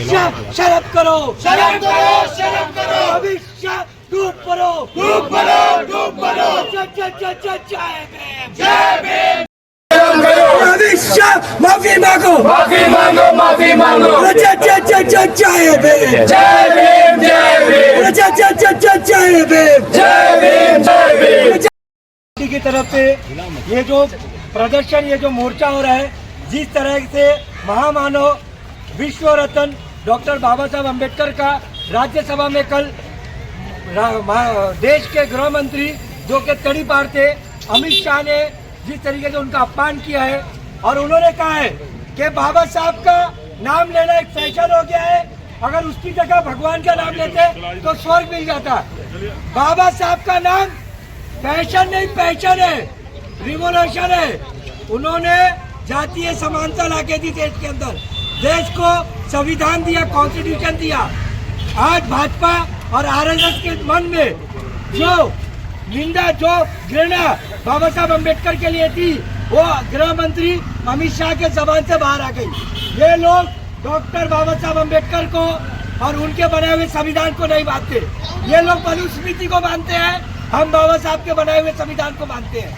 शाह शरद करो, शरद करो, शरद करो। अमित शाह डूब पड़ो, डूब पड़ो, डूब पड़ो। जय भीम, जय भीम। अमित शाह माफी मांगो, माफी मांगो, माफी मांगो। जय भीम, जय भीम, जय भीम। जय भीम, जय भीम, जय भीम। की तरफ से ये जो प्रदर्शन, ये जो मोर्चा हो रहा है, जिस तरह से महामानव विश्व रत्न डॉक्टर बाबा साहब अम्बेडकर का राज्यसभा में कल देश के गृह मंत्री जो कि तड़ीपार थे अमित शाह ने जिस तरीके से उनका अपमान किया है, और उन्होंने कहा है कि बाबा साहब का नाम लेना एक फैशन हो गया है, अगर उसकी जगह भगवान का नाम लेते तो स्वर्ग मिल जाता। बाबा साहब का नाम फैशन नहीं, पहचान है, रिवोल्यूशन है। उन्होंने जातीय समानता लाके दी देश के अंदर, देश को संविधान दिया, कॉन्स्टिट्यूशन दिया। आज भाजपा और आरएसएस के मन में जो निंदा, जो घृणा बाबा साहब अम्बेडकर के लिए थी, वो गृह मंत्री अमित शाह के जबान से बाहर आ गई। ये लोग डॉक्टर बाबा साहब अम्बेडकर को और उनके बनाए हुए संविधान को नहीं मानते। ये लोग मनुस्मृति को मानते हैं, हम बाबा साहब के बनाए हुए संविधान को मानते हैं।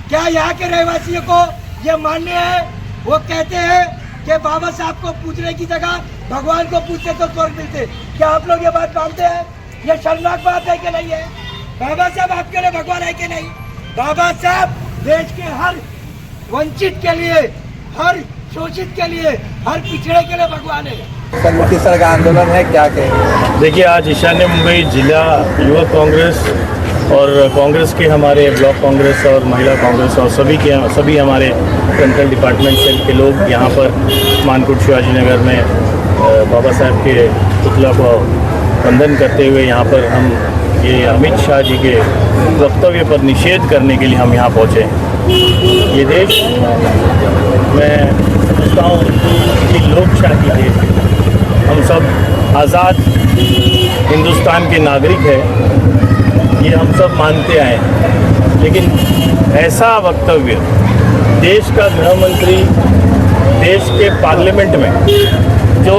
क्या यहाँ के रहवासियों को ये मान्य है? वो कहते हैं कि बाबा साहब को पूछने की जगह भगवान को पूछते तो स्वर्ग मिलते। क्या आप लोग ये बात मानते हैं? ये शर्मनाक बात है कि नहीं है? बाबा साहब आपके लिए भगवान है कि नहीं? बाबा साहब देश के हर वंचित के लिए, हर शोषित के लिए, हर पिछड़े के लिए भगवान है। किस तरह का आंदोलन है, क्या कहें? देखिए, आज ईशान्य मुंबई जिला युवक कांग्रेस और कांग्रेस के हमारे ब्लॉक कांग्रेस और महिला कांग्रेस और सभी हमारे सेंट्रल डिपार्टमेंट सेल के लोग यहाँ पर मानकुट शिवाजी नगर में बाबा साहब के पुतला को वंदन करते हुए यहाँ पर हम ये अमित शाह जी के वक्तव्य पर निषेध करने के लिए हम यहाँ पहुँचे। ये देश, मैं समझता हूँ कि लोकशाही देश है। हम सब आज़ाद हिंदुस्तान के नागरिक हैं, ये हम सब मानते आए हैं। लेकिन ऐसा वक्तव्य देश का गृह मंत्री देश के पार्लियामेंट में, जो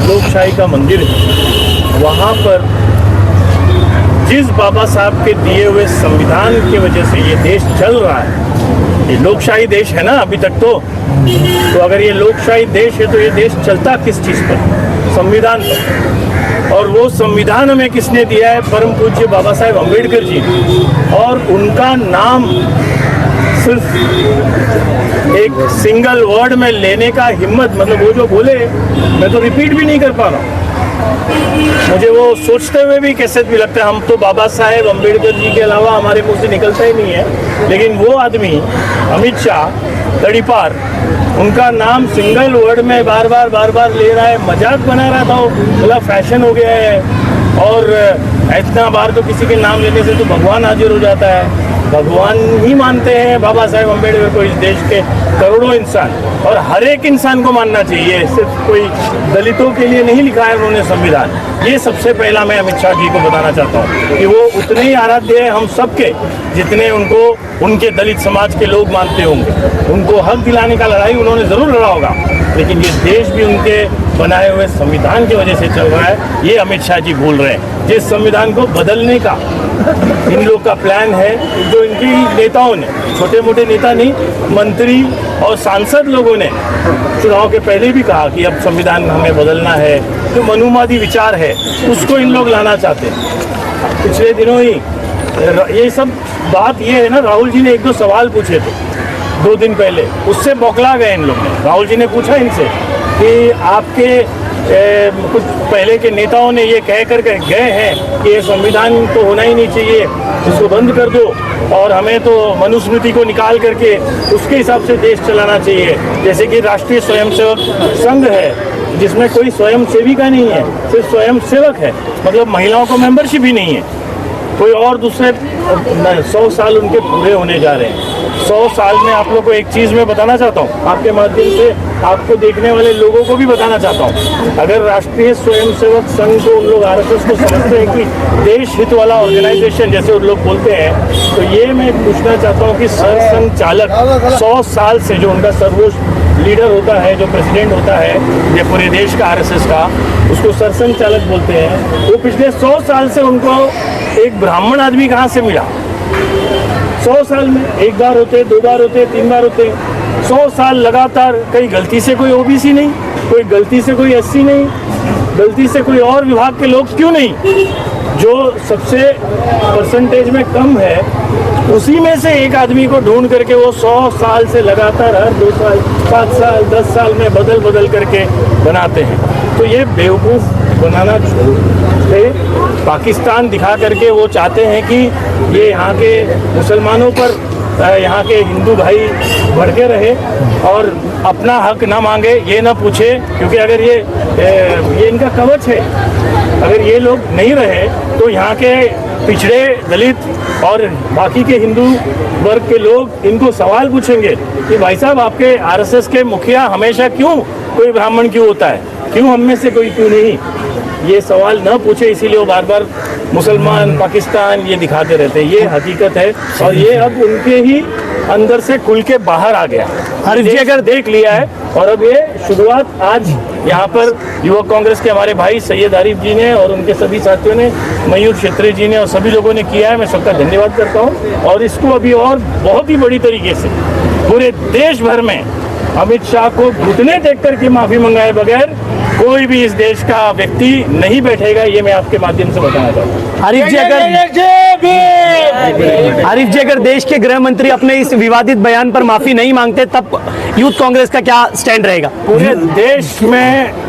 लोकशाही का मंदिर है, वहाँ पर जिस बाबा साहब के दिए हुए संविधान की वजह से ये देश चल रहा है, ये लोकशाही देश है ना अभी तक तो अगर ये लोकशाही देश है तो ये देश चलता किस चीज़ पर? संविधान पर। और वो संविधान हमें किसने दिया है? परम पूज्य बाबा साहेब अम्बेडकर जी। और उनका नाम सिर्फ एक सिंगल वर्ड में लेने का हिम्मत, मतलब वो जो बोले मैं तो रिपीट भी नहीं कर पा रहा हूँ। मुझे वो सोचते हुए भी कैसे भी लगता है, हम तो बाबा साहेब अम्बेडकर जी के अलावा हमारे मुंह से निकलता ही नहीं है। लेकिन वो आदमी अमित शाह तड़ीपार, उनका नाम सिंगल वर्ड में बार बार ले रहा है, मजाक बना रहा था, वो बोला फैशन हो गया है। और इतना बार तो किसी के नाम लेने से तो भगवान हाजिर हो जाता है। भगवान ही मानते हैं बाबा साहेब अम्बेडकर को इस देश के करोड़ों इंसान, और हर एक इंसान को मानना चाहिए। सिर्फ कोई दलितों के लिए नहीं लिखा है उन्होंने संविधान। ये सबसे पहला मैं अमित शाह जी को बताना चाहता हूँ कि वो उतने ही आराध्य हैं हम सबके, जितने उनको उनके दलित समाज के लोग मानते होंगे। उनको हक दिलाने का लड़ाई उन्होंने ज़रूर लड़ा होगा, लेकिन ये देश भी उनके बनाए हुए संविधान की वजह से चल रहा है। ये अमित शाह जी भूल रहे हैं। जिस संविधान को बदलने का इन लोग का प्लान है, जो इनकी नेताओं ने, छोटे मोटे नेता नहीं, मंत्री और सांसद लोगों ने चुनाव के पहले भी कहा कि अब संविधान हमें बदलना है, जो मनुवादी विचार है उसको इन लोग लाना चाहते हैं। पिछले दिनों ही ये सब बात ये है ना, राहुल जी ने 1-2 सवाल पूछे थे 2 दिन पहले, उससे बौखला गए इन लोग ने। राहुल जी ने पूछा इनसे कि आपके कुछ पहले के नेताओं ने ये कह कर गए हैं कि ये संविधान तो होना ही नहीं चाहिए, इसको बंद कर दो, और हमें तो मनुस्मृति को निकाल करके उसके हिसाब से देश चलाना चाहिए। जैसे कि राष्ट्रीय स्वयंसेवक संघ है, जिसमें कोई स्वयं सेविका नहीं है, सिर्फ स्वयं सेवक है, मतलब महिलाओं को मेंबरशिप ही नहीं है। कोई और दूसरे 100 साल उनके पूरे होने जा रहे हैं। 100 साल में आप लोग को एक चीज़ मैं बताना चाहता हूँ, आपके माध्यम से आपको देखने वाले लोगों को भी बताना चाहता हूँ। अगर राष्ट्रीय स्वयंसेवक संघ को उन लोग आरएसएस को समझते हैं कि देश हित वाला ऑर्गेनाइजेशन जैसे उन लोग बोलते हैं, तो ये मैं पूछना चाहता हूँ कि सरसंघ चालक 100 साल से जो उनका सर्वोच्च लीडर होता है, जो प्रेसिडेंट होता है ये पूरे देश का आरएसएस का, उसको सरसंघ चालक बोलते हैं, वो पिछले 100 साल से उनको एक ब्राह्मण आदमी कहाँ से मिला? 100 साल में एक बार होते, 2 बार होते, 3 बार होते, 100 साल लगातार। कहीं गलती से कोई ओबीसी नहीं, कोई गलती से कोई एससी नहीं, गलती से कोई और विभाग के लोग क्यों नहीं? जो सबसे परसेंटेज में कम है उसी में से एक आदमी को ढूंढ करके वो 100 साल से लगातार हर 2 साल, 5 साल, 10 साल में बदल बदल करके बनाते हैं। तो ये बेवकूफ़ बनाना छोड़ते, पाकिस्तान दिखा करके वो चाहते हैं कि ये यहाँ के मुसलमानों पर यहाँ के हिंदू भाई भड़के रहे और अपना हक ना मांगे, ये ना पूछे, क्योंकि अगर ये इनका कवच है। अगर ये लोग नहीं रहे तो यहाँ के पिछड़े दलित और बाकी के हिंदू वर्ग के लोग इनको सवाल पूछेंगे कि भाई साहब आपके आरएसएस के मुखिया हमेशा क्यों कोई ब्राह्मण क्यों होता है, क्यों हम में से कोई क्यों नहीं? ये सवाल न पूछे, इसीलिए वो बार बार मुसलमान, पाकिस्तान ये दिखाते रहते हैं। ये हकीकत है और ये अब उनके ही अंदर से खुल के बाहर आ गया। हर जी अगर देख लिया है और अब ये शुरुआत आज यहाँ पर युवक कांग्रेस के हमारे भाई सैयद आरिफ जी ने और उनके सभी साथियों ने, मयूर क्षेत्री जी ने और सभी लोगों ने किया है। मैं सबका धन्यवाद करता हूँ और इसको अभी और बहुत ही बड़ी तरीके से पूरे देश भर में अमित शाह को घुटने टेक करके माफी मंगाए बगैर कोई भी इस देश का व्यक्ति नहीं बैठेगा, ये मैं आपके माध्यम से बताना चाहता हूँ। आरिफ जी अगर देश के गृह मंत्री अपने इस विवादित बयान पर माफी नहीं मांगते तब यूथ कांग्रेस का क्या स्टैंड रहेगा?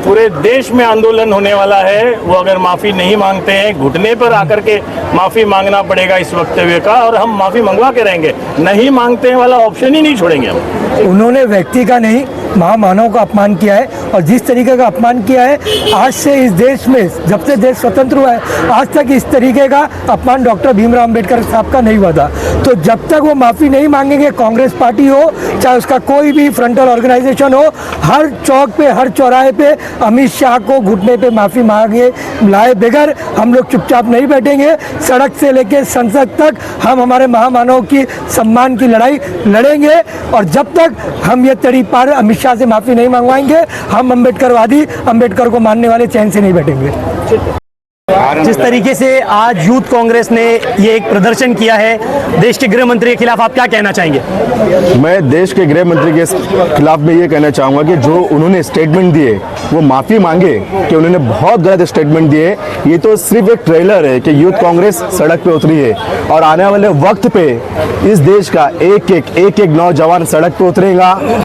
पूरे देश में आंदोलन होने वाला है। वो अगर माफी नहीं मांगते हैं, घुटने पर आकर के माफी मांगना पड़ेगा इस वक्तव्य का, और हम माफी मंगवा के रहेंगे। नहीं मांगते हैं वाला ऑप्शन ही नहीं छोड़ेंगे हम। उन्होंने व्यक्ति का नहीं महामानव का अपमान किया है और जिस तरीके का अपमान किया है, आज से इस देश में जब से देश स्वतंत्र हुआ है आज तक इस तरीके का अपमान डॉक्टर भीमराव अंबेडकर साहब का नहीं हुआ था। तो जब तक वो माफ़ी नहीं मांगेंगे, कांग्रेस पार्टी हो चाहे उसका कोई भी फ्रंटल ऑर्गेनाइजेशन हो, हर चौक पे हर चौराहे पे अमित शाह को घुटने पे माफ़ी मांगे लाए बगैर हम लोग चुपचाप नहीं बैठेंगे। सड़क से लेकर संसद तक हम हमारे महामानव की सम्मान की लड़ाई लड़ेंगे और जब तक हम ये तड़ी पार अमित शाह से माफी नहीं मंगवाएंगे, हम अम्बेडकरवादी अम्बेडकर को मानने वाले चैन से नहीं बैठेंगे। जिस तरीके से आज यूथ कांग्रेस ने ये एक प्रदर्शन किया है देश के गृह मंत्री के खिलाफ, आप क्या कहना चाहेंगे? मैं देश के गृह मंत्री के खिलाफ में ये कहना चाहूँगा कि जो उन्होंने स्टेटमेंट दिए वो माफ़ी मांगे कि उन्होंने बहुत गलत स्टेटमेंट दिए। ये तो सिर्फ एक ट्रेलर है कि यूथ कांग्रेस सड़क पे उतरी है और आने वाले वक्त पे इस देश का एक एक नौजवान सड़क पे उतरेगा।